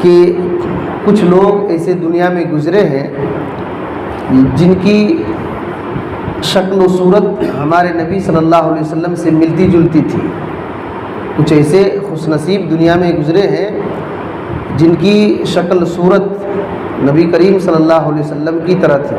کہ کچھ لوگ ایسے دنیا میں گزرے ہیں جن کی شکل و صورت ہمارے نبی صلی اللہ علیہ وسلم سے ملتی جلتی تھی. کچھ ایسے خوش نصیب دنیا میں گزرے ہیں جن کی شکل صورت نبی کریم صلی اللہ علیہ وسلم کی طرح تھی.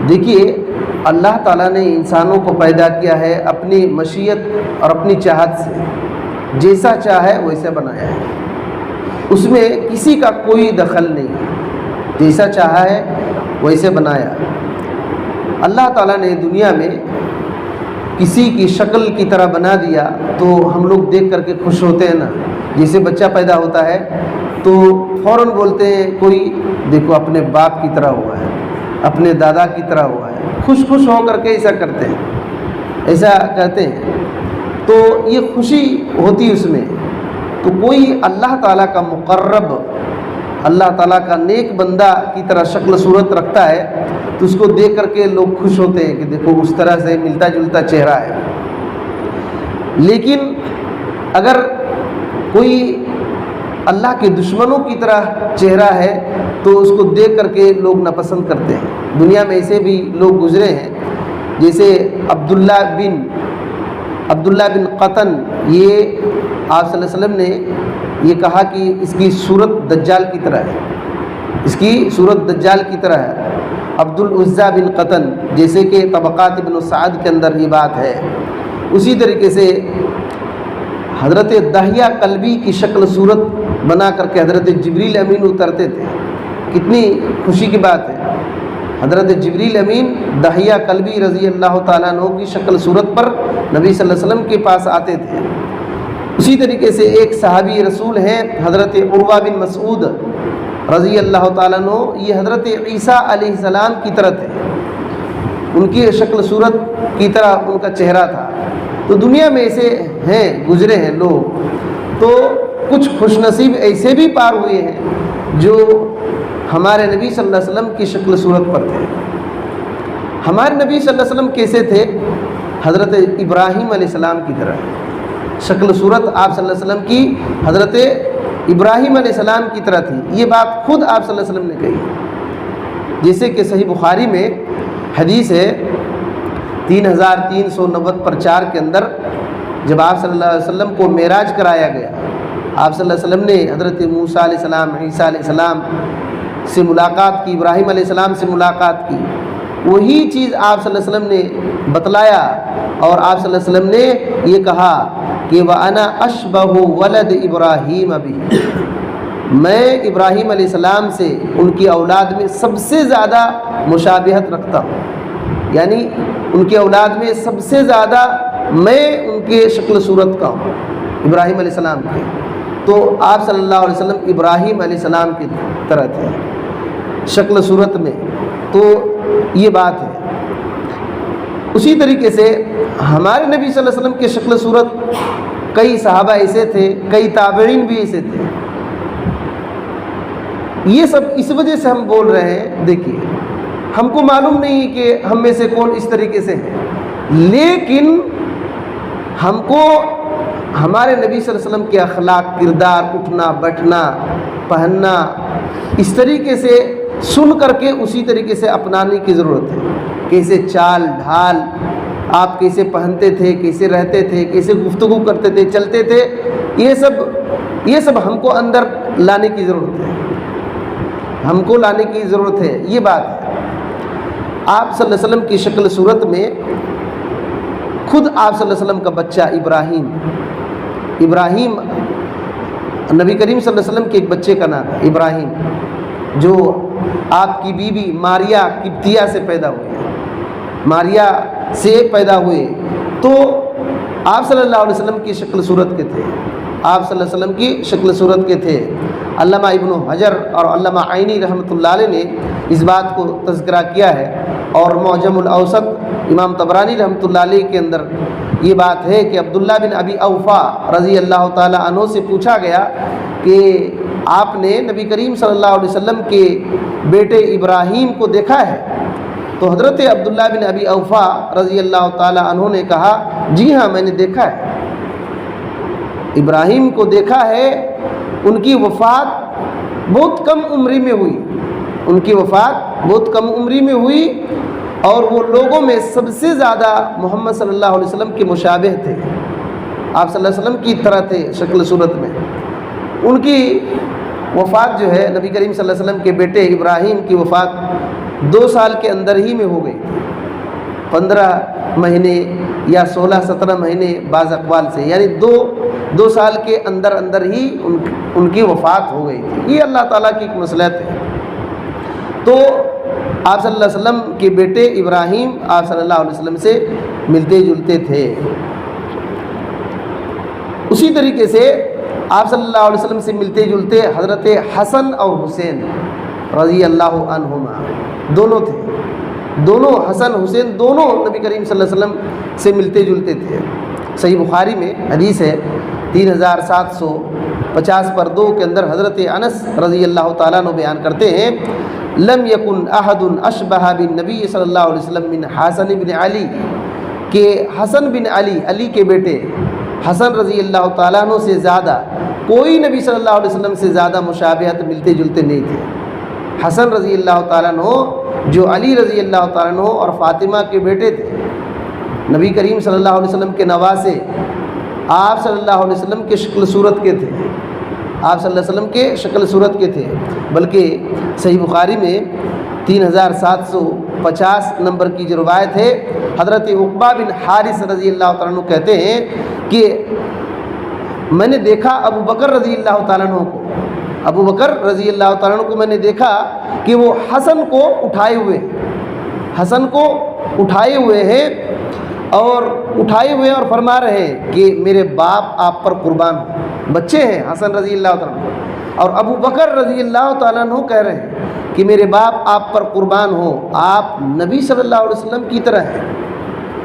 دیکھیے، اللہ تعالیٰ نے انسانوں کو پیدا کیا ہے اپنی مشیت اور اپنی چاہت سے، جیسا چاہے ویسے بنایا ہے. اس میں کسی کا کوئی دخل نہیں، جیسا چاہا ہے ویسے بنایا. اللہ تعالیٰ نے دنیا میں کسی کی شکل کی طرح بنا دیا تو ہم لوگ دیکھ کر کے خوش ہوتے ہیں نا. جیسے بچہ پیدا ہوتا ہے تو فوراً بولتے ہیں کوئی دیکھو اپنے باپ کی طرح ہوا ہے، اپنے دادا کی طرح ہوا ہے. خوش ہو کر کے ایسا کرتے ہیں، ایسا کہتے ہیں تو یہ خوشی ہوتی اس میں. تو کوئی اللہ تعالیٰ کا مقرب، اللہ تعالیٰ کا نیک بندہ کی طرح شکل صورت رکھتا ہے تو اس کو دیکھ کر کے لوگ خوش ہوتے ہیں کہ دیکھو اس طرح سے ملتا جلتا چہرہ ہے. لیکن اگر کوئی اللہ کے دشمنوں کی طرح چہرہ ہے تو اس کو دیکھ کر کے لوگ ناپسند کرتے ہیں. دنیا میں ایسے بھی لوگ گزرے ہیں، جیسے عبداللہ بن قطن. یہ آپ صلی اللہ علیہ وسلم نے یہ کہا کہ اس کی صورت دجال کی طرح ہے، اس کی صورت دجال کی طرح ہے. عبد العزیٰ بن قطن، جیسے کہ طبقات ابن سعد کے اندر یہ بات ہے. اسی طریقے سے حضرت دحیہ کلبی کی شکل صورت بنا کر کے حضرت جبریل امین اترتے تھے. کتنی خوشی کی بات ہے. حضرت جبریل امین دحیہ کلبی رضی اللہ تعالیٰ عنہ کی شکل صورت پر نبی صلی اللہ علیہ وسلم کے پاس آتے تھے. اسی طریقے سے ایک صحابی رسول ہیں حضرت عروہ بن مسعود رضی اللہ تعالیٰ عنہ. یہ حضرت عیسیٰ علیہ السلام کی طرح تھے، ان کی شکل صورت کی طرح ان کا چہرہ تھا. تو دنیا میں ایسے ہیں گزرے ہیں لوگ. تو کچھ خوش نصیب ایسے بھی پار ہوئے ہیں جو ہمارے نبی صلی اللہ علیہ وسلم کی شکل صورت پر تھے. ہمارے نبی صلی اللہ علیہ وسلم کیسے تھے؟ حضرت ابراہیم علیہ السلام کی طرح شکل صورت آپ صلی اللہ علیہ وسلم کی حضرت ابراہیم علیہ السلام کی طرح تھی. یہ بات خود آپ صلی اللہ علیہ وسلم نے کہی. جیسے کہ صحیح بخاری میں حدیث ہے 3390 پر 4 کے اندر، جب آپ صلی اللہ علیہ وسلم کو معراج کرایا گیا، آپ صلی اللہ علیہ وسلم نے حضرت موسیٰ علیہ السلام، عیسیٰ علیہ السلام سے ملاقات کی، ابراہیم علیہ السلام سے ملاقات کی. وہی چیز آپ صلی اللہ علیہ وسلم نے بتلایا اور آپ صلی اللہ علیہ وسلم نے یہ کہا کہ وَأَنَا أَشْبَهُ وَلَدِ إِبْرَاهِيمَ بِهِ، میں ابراہیم علیہ السلام سے ان کی اولاد میں سب سے زیادہ مشابہت رکھتا ہوں. یعنی ان کی اولاد میں سب سے زیادہ میں ان کے شکل صورت کا ہوں، ابراہیم علیہ السلام کے. تو آپ صلی اللہ علیہ وسلم ابراہیم علیہ السلام کی طرح تھے شکل صورت میں. تو یہ بات ہے. اسی طریقے سے ہمارے نبی صلی اللہ علیہ وسلم کے شکل صورت کئی صحابہ ایسے تھے، کئی تابعین بھی ایسے تھے. یہ سب اس وجہ سے ہم بول رہے ہیں. دیکھیے، ہم کو معلوم نہیں کہ ہم میں سے کون اس طریقے سے ہیں، لیکن ہم کو ہمارے نبی صلی اللہ علیہ وسلم کے اخلاق، کردار، اٹھنا بیٹھنا، پہننا، اس طریقے سے سن کر کے اسی طریقے سے اپنانے کی ضرورت ہے. کیسے چال ڈھال، آپ کیسے پہنتے تھے، کیسے رہتے تھے، کیسے گفتگو کرتے تھے، چلتے تھے، یہ سب ہم کو اندر لانے کی ضرورت ہے، ہم کو لانے کی ضرورت ہے. یہ بات ہے. آپ صلی اللہ علیہ وسلم کی شکل صورت میں خود آپ صلی اللہ علیہ وسلم کا بچہ ابراہیم نبی کریم صلی اللہ علیہ وسلم کے ایک بچے کا نام ہے ابراہیم، جو آپ کی بیوی ماریا قبطیہ سے پیدا ہوئے، ماریا سے پیدا ہوئے. تو آپ صلی اللہ علیہ وسلم کی شکل صورت کے تھے، آپ صلی اللہ علیہ وسلم کی شکل صورت کے تھے. علامہ ابن حجر اور علامہ عینی رحمۃ اللہ علیہ نے اس بات کو تذکرہ کیا ہے. اور معجم الاوسط امام طبرانی رحمۃ اللہ علیہ کے اندر یہ بات ہے کہ عبداللہ بن ابی اوفا رضی اللہ تعالی عنہ سے پوچھا گیا کہ آپ نے نبی کریم صلی اللہ علیہ وسلم کے بیٹے ابراہیم کو دیکھا ہے؟ تو حضرت عبداللہ بن ابی اوفا رضی اللہ تعالی عنہ نے کہا جی ہاں میں نے دیکھا ہے. ابراہیم کو دیکھا ہے، ان کی وفات بہت کم عمری میں ہوئی، ان کی وفات بہت کم عمری میں ہوئی، اور وہ لوگوں میں سب سے زیادہ محمد صلی اللہ علیہ وسلم کے مشابہ تھے، آپ صلی اللہ علیہ وسلم کی طرح تھے شکل صورت میں۔ ان کی وفات جو ہے، نبی کریم صلی اللہ علیہ وسلم کے بیٹے ابراہیم کی وفات 2 سال کے اندر ہی میں ہو گئی، 15 مہینے یا 16-17 مہینے بعض اقوال سے، یعنی دو سال کے اندر اندر ہی ان کی وفات ہو گئی تھی۔ یہ اللہ تعالیٰ کی ایک مصلحت ہے۔ تو آپ صلی اللہ علیہ وسلم کے بیٹے ابراہیم آپ صلی اللہ علیہ وسلم سے ملتے جلتے تھے۔ اسی طریقے سے آپ صلی اللہ علیہ وسلم سے ملتے جلتے حضرت حسن اور حسین رضی اللہ عنہما دونوں تھے، دونوں حسن حسین دونوں نبی کریم صلی اللہ علیہ وسلم سے ملتے جلتے تھے۔ صحیح بخاری میں حدیث ہے 3750 پر 2 کے اندر حضرت انس رضی اللہ تعالیٰ عنہ بیان کرتے ہیں، لم یکن احد اشبہ بالنبی صلی اللہ علیہ وسلم من حسن بن علی، کہ حسن بن علی کے بیٹے حسن رضی اللہ تعالیٰ عنہ سے زیادہ کوئی نبی صلی اللہ علیہ وسلم سے زیادہ مشابہت ملتے جلتے نہیں تھے۔ حسن رضی اللہ تعالیٰ عنہ جو علی رضی اللہ تعالیٰ عنہ اور فاطمہ کے بیٹے تھے، نبی کریم صلی اللہ علیہ وسلم کے نواسے، آپ صلی اللہ علیہ وسلم کے شکل صورت کے تھے، آپ صلی اللہ علیہ وسلم کے شکل صورت کے تھے۔ بلکہ صحیح بخاری میں 3750 نمبر کی جو روایت ہے، حضرت عقبہ بن حارث رضی اللہ تعالیٰ عنہ کہتے ہیں کہ میں نے دیکھا ابو بکر رضی اللہ تعالیٰ عنہ کو، ابو بکر رضی اللہ تعالیٰ عنہ کو میں نے دیکھا کہ وہ حسن کو اٹھائے ہوئے ہیں اور فرما رہے ہیں کہ میرے باپ آپ پر قربان ہوں۔ بچے ہیں حسن رضی اللہ تعالیٰ عنہ، اور ابو بکر رضی اللہ تعالیٰ عنہ کہہ رہے ہیں کہ میرے باپ آپ پر قربان ہوں، آپ نبی صلی اللہ علیہ وسلم کی طرح ہیں۔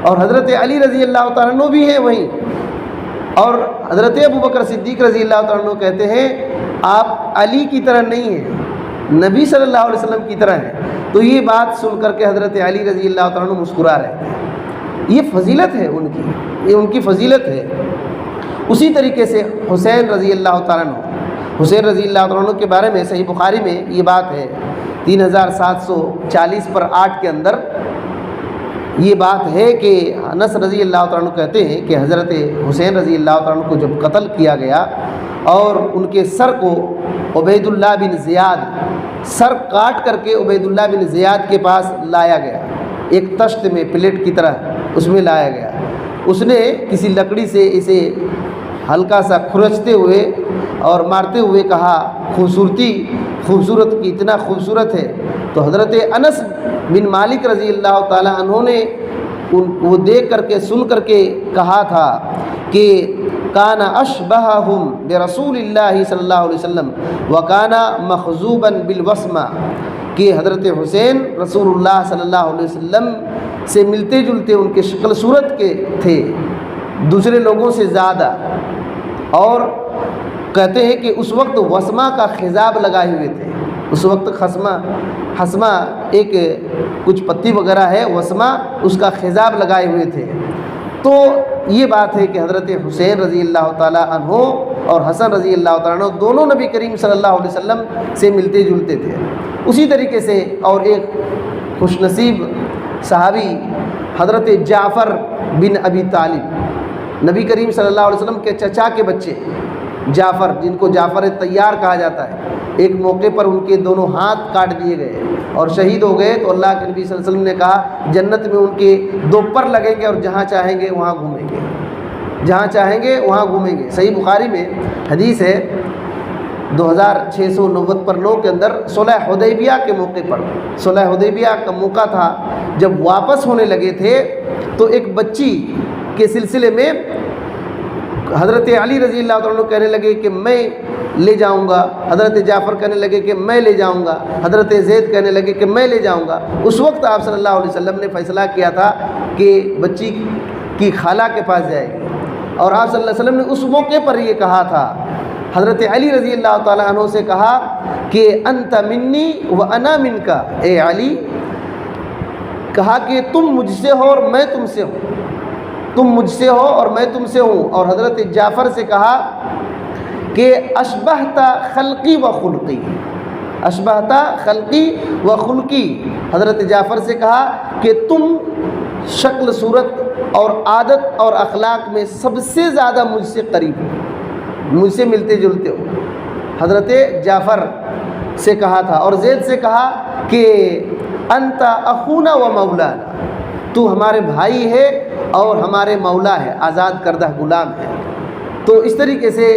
اور حضرت علی رضی اللہ تعالیٰ عنہ بھی ہیں وہیں، اور حضرت ابو بکر صدیق رضی اللہ تعالیٰ عنہ کہتے ہیں آپ علی کی طرح نہیں ہیں، نبی صلی اللہ علیہ وسلم کی طرح ہیں۔ تو یہ بات سن کر کے حضرت علی رضی اللہ تعالیٰ عنہ مسکرا رہے ہیں۔ یہ فضیلت ہے ان کی، یہ ان کی فضیلت ہے۔ اسی طریقے سے حسین رضی اللہ تعالیٰ عنہ، حسین رضی اللہ تعالیٰ عنہ کے بارے میں صحیح بخاری میں یہ بات ہے 3740 پر 8 کے اندر یہ بات ہے کہ انس رضی اللہ تعالیٰ عنہ کہتے ہیں کہ حضرت حسین رضی اللہ تعالیٰ عنہ کو جب قتل کیا گیا اور ان کے سر کو عبید اللہ بن زیاد، سر کاٹ کر کے عبید اللہ بن زیاد کے پاس لایا گیا، ایک تشت میں پلیٹ کی طرح اس میں لایا گیا۔ اس نے کسی لکڑی سے اسے ہلکا سا کھرچتے ہوئے اور مارتے ہوئے کہا خوبصورت کی اتنا خوبصورت ہے۔ تو حضرت انس بن مالک رضی اللہ تعالی عنہ نے وہ دیکھ کر کے سن کر کے کہا تھا کہ کان اشبہہم برسول اللہ صلی اللہ علیہ وسلم وکان مخضوبا بالوسمہ، کہ حضرت حسین رسول اللہ صلی اللہ علیہ وسلم سے ملتے جلتے ان کے شکل صورت کے تھے دوسرے لوگوں سے زیادہ، اور کہتے ہیں کہ اس وقت وسمہ کا خضاب لگائے ہوئے تھے، اس وقت حسمہ ایک کچھ پتی وغیرہ ہے، وسمہ اس کا خضاب لگائے ہوئے تھے۔ تو یہ بات ہے کہ حضرت حسین رضی اللہ تعالیٰ عنہ اور حسن رضی اللہ تعالیٰ عنہ دونوں نبی کریم صلی اللہ علیہ وسلم سے ملتے جلتے تھے۔ اسی طریقے سے اور ایک خوش نصیب صحابی حضرت جعفر بن ابی طالب، نبی کریم صلی اللہ علیہ وسلم کے چچا کے بچے جعفر، جن کو جعفر طیار کہا جاتا ہے، ایک موقع پر ان کے دونوں ہاتھ کاٹ دیے گئے اور شہید ہو گئے، تو اللہ کے نبی صلی اللہ علیہ وسلم نے کہا جنت میں ان کے 2 پر لگیں گے اور جہاں چاہیں گے وہاں گھومیں گے، جہاں چاہیں گے وہاں گھومیں گے۔ صحیح بخاری میں حدیث ہے 2690 پر 9 کے اندر صلح حدیبیہ کے موقع پر، صلح حدیبیہ کا موقع تھا، جب واپس ہونے لگے تھے تو ایک بچی کے سلسلے میں حضرت علی رضی اللہ عنہ کہنے لگے کہ میں لے جاؤں گا، حضرت جعفر کہنے لگے کہ میں لے جاؤں گا، حضرت زید کہنے لگے کہ میں لے جاؤں گا۔ اس وقت آپ صلی اللہ علیہ وسلم نے فیصلہ کیا تھا کہ بچی کی خالہ کے پاس جائے گی، اور آپ صلی اللہ علیہ وسلم نے اس موقع پر یہ کہا تھا، حضرت علی رضی اللہ تعالیٰ عنہ سے کہا کہ انت منی و انا منک، اے علی، کہا کہ تم مجھ سے ہو اور میں تم سے ہوں، تم مجھ سے ہو اور میں تم سے ہوں۔ اور حضرت جعفر سے کہا کہ اشبہت خلقی و خلقی، اشبہت خلقی و خلقی، حضرت جعفر سے کہا کہ تم شکل صورت اور عادت اور اخلاق میں سب سے زیادہ مجھ سے قریب ہو، مجھ سے ملتے جلتے ہو، حضرت جعفر سے کہا تھا۔ اور زید سے کہا کہ انت اخونا و مولانا، تو ہمارے بھائی ہے اور ہمارے مولا ہے، آزاد کردہ غلام ہے۔ تو اس طریقے سے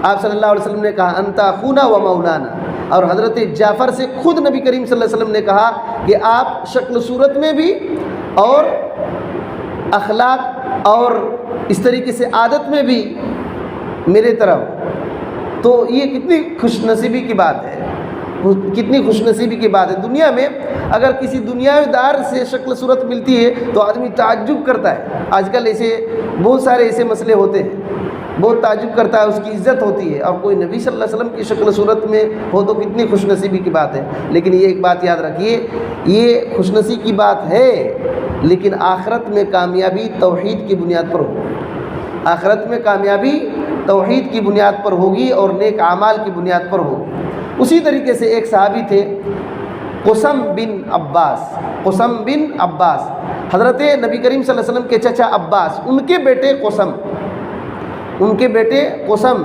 آپ صلی اللہ علیہ وسلم نے کہا انت اخونا و مولانا، اور حضرت جعفر سے خود نبی کریم صلی اللہ علیہ وسلم نے کہا کہ آپ شکل صورت میں بھی اور اخلاق اور اس طریقے سے عادت میں بھی میرے طرح ہو۔ تو یہ کتنی خوش نصیبی کی بات ہے، کتنی خوش نصیبی کی بات ہے۔ دنیا میں اگر کسی دنیاوی دار سے شکل صورت ملتی ہے تو آدمی تعجب کرتا ہے، آج کل ایسے بہت سارے ایسے مسئلے ہوتے ہیں، بہت تعجب کرتا ہے، اس کی عزت ہوتی ہے، اور کوئی نبی صلی اللہ علیہ وسلم کی شکل صورت میں ہو تو کتنی خوش نصیبی کی بات ہے۔ لیکن یہ ایک بات یاد رکھیے، یہ خوش نصیبی کی بات ہے، لیکن آخرت میں کامیابی توحید کی بنیاد پر ہوگی، آخرت میں کامیابی توحید کی بنیاد پر ہوگی اور نیک اعمال کی بنیاد پر ہوگی۔ اسی طریقے سے ایک صحابی تھے قسم بن عباس، قسم بن عباس، حضرت نبی کریم صلی اللہ علیہ وسلم کے چچا عباس، ان کے بیٹے قسم، ان کے بیٹے قسم،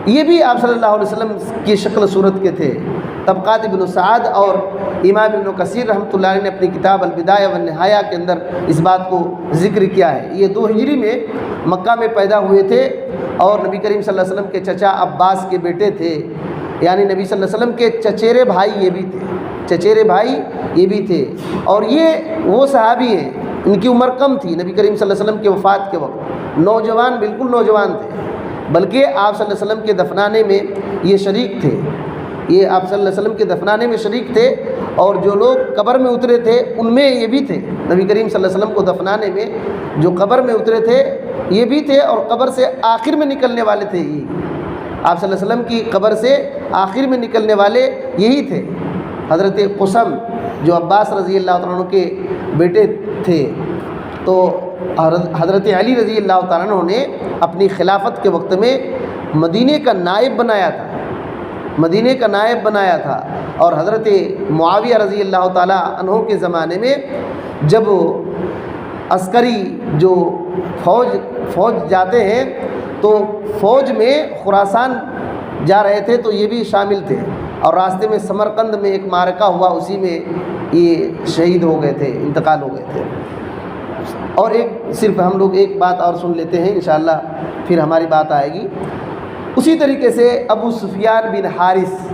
یہ بھی آپ صلی اللہ علیہ وسلم کی شکل صورت کے تھے۔ طبقات ابن سعد اور امام ابن کثیر رحمۃ اللہ علیہ نے اپنی کتاب البدایہ والنہایہ کے اندر اس بات کو ذکر کیا ہے۔ یہ 2 ہجری میں مکہ میں پیدا ہوئے تھے اور نبی کریم صلی اللہ علیہ وسلم کے چچا عباس کے بیٹے تھے، یعنی نبی صلی اللہ علیہ وسلم کے چچیرے بھائی یہ بھی تھے، چچیرے بھائی یہ بھی تھے۔ اور یہ وہ صحابی ہیں، ان کی عمر کم تھی نبی کریم صلی اللہ علیہ وسلم کے وفات کے وقت، نوجوان، بالکل نوجوان تھے، بلکہ آپ صلی اللہ علیہ وسلم کے دفنانے میں یہ شریک تھے، یہ آپ صلی اللہ علیہ وسلم کے دفنانے میں شریک تھے، اور جو لوگ قبر میں اترے تھے ان میں یہ بھی تھے، نبی کریم صلی اللہ علیہ وسلم کو دفنانے میں جو قبر میں اترے تھے یہ بھی تھے، اور قبر سے آخر میں نکلنے والے تھے، یہ آپ صلی اللہ علیہ وسلم کی قبر سے آخر میں نکلنے والے یہی تھے، حضرت قسم جو عباس رضی اللہ عنہ کے بیٹے تھے۔ تو حضرت علی رضی اللہ تعالیٰ عنہ نے اپنی خلافت کے وقت میں مدینے کا نائب بنایا تھا، مدینے کا نائب بنایا تھا، اور حضرت معاویہ رضی اللہ تعالیٰ عنہ کے زمانے میں جب عسکری جو فوج جاتے ہیں تو فوج میں خراسان جا رہے تھے تو یہ بھی شامل تھے، اور راستے میں سمرقند میں ایک معرکہ ہوا، اسی میں یہ شہید ہو گئے تھے، انتقال ہو گئے تھے۔ اور ایک صرف ہم لوگ ایک بات اور سن لیتے ہیں، انشاءاللہ پھر ہماری بات آئے گی۔ اسی طریقے سے ابو سفیان بن حارث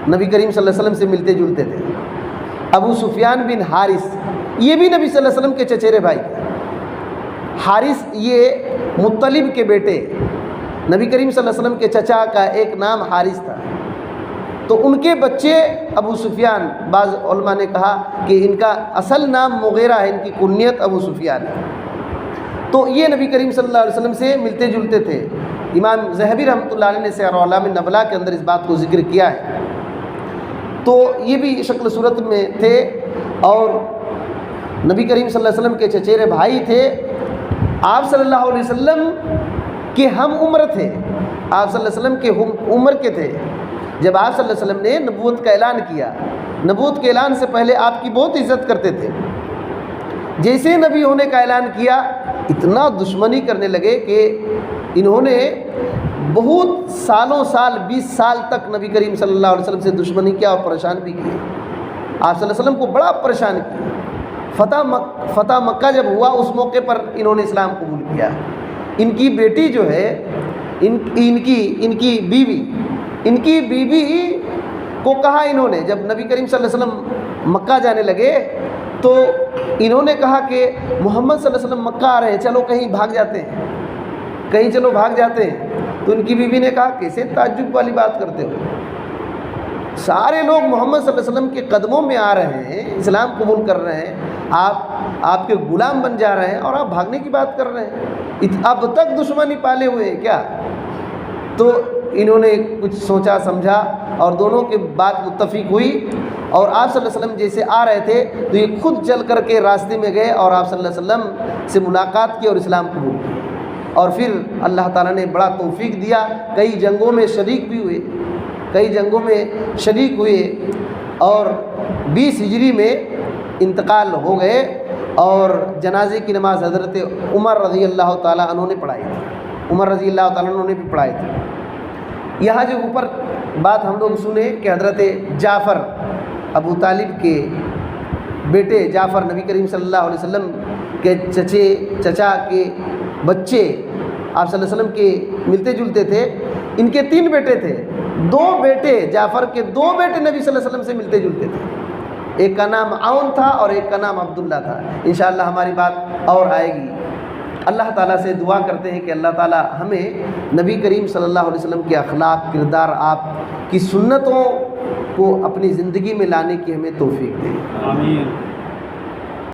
نبی کریم صلی اللہ علیہ وسلم سے ملتے جلتے تھے، ابو سفیان بن حارث یہ بھی نبی صلی اللہ علیہ وسلم کے چچیرے بھائی تھے۔ حارث یہ مطلب کے بیٹے، نبی کریم صلی اللہ علیہ وسلم کے چچا کا ایک نام حارث تھا، تو ان کے بچے ابو سفیان، بعض علماء نے کہا کہ ان کا اصل نام مغیرہ ہے، ان کی کنیت ابو سفیان ہے۔ تو یہ نبی کریم صلی اللہ علیہ وسلم سے ملتے جلتے تھے۔ امام ذہبی رحمۃ اللہ علیہ نے سیر اعلام النبلاء کے اندر اس بات کو ذکر کیا ہے۔ تو یہ بھی شکل صورت میں تھے اور نبی کریم صلی اللہ علیہ وسلم کے چچیرے بھائی تھے، آپ صلی اللہ علیہ وسلم کے ہم عمر تھے، آپ صلی اللہ علیہ وسلم کے ہم عمر کے تھے۔ جب آپ صلی اللہ علیہ وسلم نے نبوت کا اعلان کیا، نبوت کے اعلان سے پہلے آپ کی بہت عزت کرتے تھے، جیسے نبی ہونے کا اعلان کیا اتنا دشمنی کرنے لگے کہ انہوں نے بہت سالوں سال 20 سال تک نبی کریم صلی اللہ علیہ وسلم سے دشمنی کیا اور پریشان بھی کیے، آپ صلی اللہ علیہ وسلم کو بڑا پریشان کیا۔ فتح مکہ جب ہوا اس موقع پر انہوں نے اسلام قبول کیا۔ ان کی بیٹی جو ہے، ان کی بیوی کو کہا انہوں نے، جب نبی کریم صلی اللہ علیہ وسلم مکہ جانے لگے تو انہوں نے کہا کہ محمد صلی اللہ علیہ وسلم مکہ آ رہے ہیں، چلو کہیں بھاگ جاتے ہیں، کہیں چلو بھاگ جاتے ہیں۔ تو ان کی بیوی نے کہا کیسے تعجب والی بات کرتے ہو، سارے لوگ محمد صلی اللہ علیہ وسلم کے قدموں میں آ رہے ہیں، اسلام قبول کر رہے ہیں، آپ کے غلام بن جا رہے ہیں اور آپ بھاگنے کی بات کر رہے ہیں، اب تک دشمنی پالے ہوئے ہیں کیا؟ تو انہوں نے کچھ سوچا سمجھا اور دونوں کی بات متفق ہوئی، اور آپ صلی اللہ علیہ وسلم جیسے آ رہے تھے تو یہ خود چل کر کے راستے میں گئے اور آپ صلی اللہ علیہ وسلم سے ملاقات کی اور اسلام قبول کی۔ اور پھر اللہ تعالیٰ نے بڑا توفیق دیا، کئی جنگوں میں شریک بھی ہوئے، کئی جنگوں میں شریک ہوئے، اور 20 ہجری میں انتقال ہو گئے، اور جنازے کی نماز حضرت عمر رضی اللہ تعالیٰ عنہ نے پڑھائی تھی، عمر رضی اللہ تعالیٰ عنہ نے بھی پڑھائی تھی۔ یہاں جو اوپر بات ہم لوگ سنے کہ حضرت جعفر ابو طالب کے بیٹے، جعفر نبی کریم صلی اللہ علیہ وسلم کے چچا کے بچے آپ صلی اللہ علیہ وسلم کے ملتے جلتے تھے۔ ان کے 3 بیٹے تھے، 2 بیٹے جعفر کے 2 بیٹے نبی صلی اللہ علیہ وسلم سے ملتے جلتے تھے، ایک کا نام عون تھا اور ایک کا نام عبداللہ تھا۔ انشاءاللہ ہماری بات اور آئے گی۔ اللہ تعالیٰ سے دعا کرتے ہیں کہ اللہ تعالیٰ ہمیں نبی کریم صلی اللہ علیہ وسلم کے اخلاق، کردار، آپ کی سنتوں کو اپنی زندگی میں لانے کی ہمیں توفیق دے۔ آمین۔